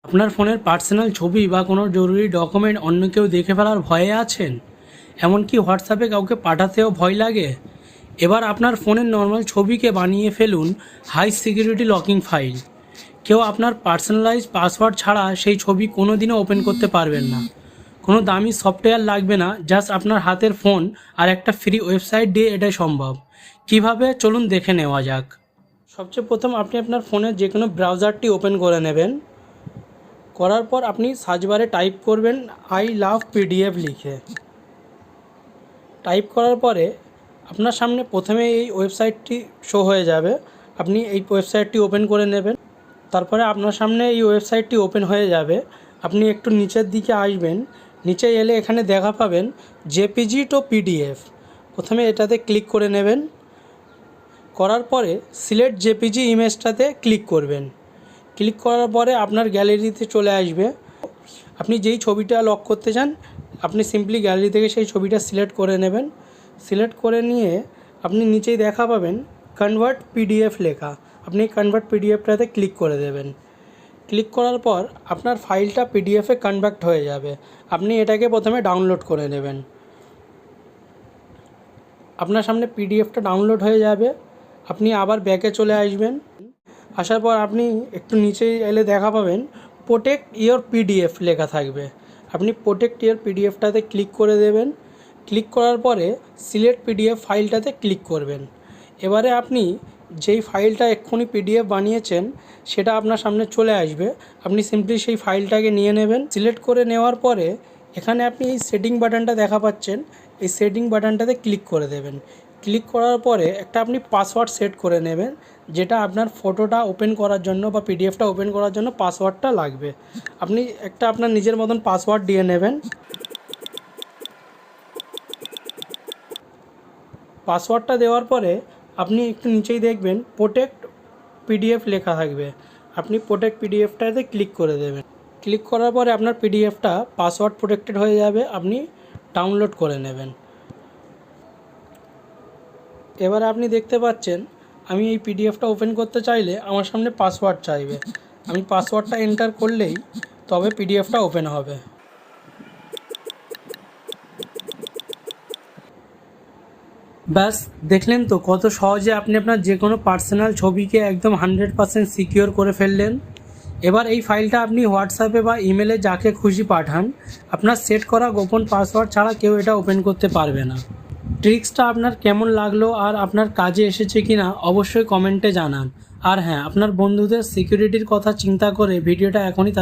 আপনার ফোনের পার্সোনাল ছবি বা কোনো জরুরি ডকুমেন্ট অন্য কেউ দেখে ফেলার ভয়ে আছেন? এমনকি হোয়াটসঅ্যাপে কাউকে পাঠাতেও ভয় লাগে? এবার আপনার ফোনের নর্মাল ছবিকে বানিয়ে ফেলুন হাই সিকিউরিটি লকিং ফাইল। কেউ আপনার পার্সোনালাইজ পাসওয়ার্ড ছাড়া সেই ছবি কোনো দিনও ওপেন করতে পারবেন না। কোনো দামি সফটওয়্যার লাগবে না, জাস্ট আপনার হাতের ফোন আর একটা ফ্রি ওয়েবসাইট দিয়ে এটাই সম্ভব। কিভাবে, চলুন দেখে নেওয়া যাক। সবচেয়ে প্রথম আপনি আপনার ফোনের যে কোনো ব্রাউজারটি ওপেন করে নেবেন। করার পর আপনি সার্চ বারে টাইপ করবেন আই লাভ পিডিএফ লিখে। টাইপ করার পরে আপনার সামনে প্রথমে এই ওয়েবসাইটটি শো হয়ে যাবে। আপনি এই ওয়েবসাইটটি ওপেন করে নেবেন। তারপরে আপনার সামনে এই ওয়েবসাইটটি ওপেন হয়ে যাবে। আপনি একটু নিচের দিকে আসবেন। নিচে এলে এখানে দেখা পাবেন জেপিজি টু পিডিএফ। প্রথমে এটাতে ক্লিক করে নেবেন। করার পরে সিলেক্ট জেপিজি ইমেজটাতে ক্লিক করবেন। ক্লিক করার পরে আপনার গ্যালারিতে চলে আসবে। আপনি যেই ছবিটা লক করতে চান আপনি সিম্পলি গ্যালারি থেকে সেই ছবিটা সিলেক্ট করে নেবেন। সিলেক্ট করে নিয়ে আপনি নিচেই দেখা পাবেন কনভার্ট পিডিএফ লেখা। আপনি কনভার্ট পিডিএফটাতে ক্লিক করে দেবেন। ক্লিক করার পর আপনার ফাইলটা পিডিএফে কনভার্ট হয়ে যাবে। আপনি এটাকে প্রথমে ডাউনলোড করে নেবেন। আপনার সামনে পিডিএফটা ডাউনলোড হয়ে যাবে। আপনি আবার ব্যাকে চলে আসবেন। আসার পর আপনি একটু নিচে এলে দেখা পাবেন প্রোটেক্ট ইওর পিডিএফ লেখা থাকবে। আপনি প্রোটেক্ট ইওর পিডিএফটাতে ক্লিক করে দেবেন। ক্লিক করার পরে সিলেক্ট পিডিএফ ফাইলটাতে ক্লিক করবেন। এবারে আপনি যেই ফাইলটা এক্ষুনি পিডিএফ বানিয়েছেন সেটা আপনার সামনে চলে আসবে। আপনি সিম্পলি সেই ফাইলটাকে নিয়ে নেবেন। সিলেক্ট করে নেওয়ার পরে এখানে আপনি এই সেটিং বাটনটা দেখা পাচ্ছেন, এই সেটিং বাটনটাতে ক্লিক করে দেবেন। ক্লিক করার পরে একটা আপনি পাসওয়ার্ড সেট করে নেবেন, যেটা আপনার ফটোটা ওপেন করার জন্য বা পিডিএফটা ওপেন করার জন্য পাসওয়ার্ডটা লাগবে। আপনি একটা আপনার নিজের মতন পাসওয়ার্ড দিয়ে নেবেন। পাসওয়ার্ডটা দেওয়ার পরে আপনি একটু নিচেই দেখবেন প্রোটেক্ট পিডিএফ লেখা থাকবে। আপনি প্রোটেক্ট পিডিএফটাতে ক্লিক করে দেবেন। ক্লিক করার পরে আপনার পিডিএফটা পাসওয়ার্ড প্রোটেক্টেড হয়ে যাবে। আপনি ডাউনলোড করে নেবেন। এবার আপনি দেখতে পাচ্ছেন আমি এই পিডিএফটা ওপেন করতে চাইলে আমার সামনে পাসওয়ার্ড চাইবে। আমি পাসওয়ার্ডটা এন্টার করলেই তবে পিডিএফটা ওপেন হবে। ব্যাস, দেখলেন তো কত সহজে আপনি আপনার যে কোনো পার্সোনাল ছবিকে একদম 100% সিকিওর করে ফেললেন। এবার এই ফাইলটা আপনি হোয়াটসঅ্যাপে বা ইমেলে যাকে খুশি পাঠান, আপনার সেট করা গোপন পাসওয়ার্ড ছাড়া কেউ এটা ওপেন করতে পারবে না। ট্রিক্সটা আপনার কেমন লাগলো আর আপনার কাজে এসেছে কিনা অবশ্যই কমেন্টে জানান। আর হ্যাঁ, আপনার বন্ধুদের সিকিউরিটির কথা চিন্তা করে ভিডিওটা এখনই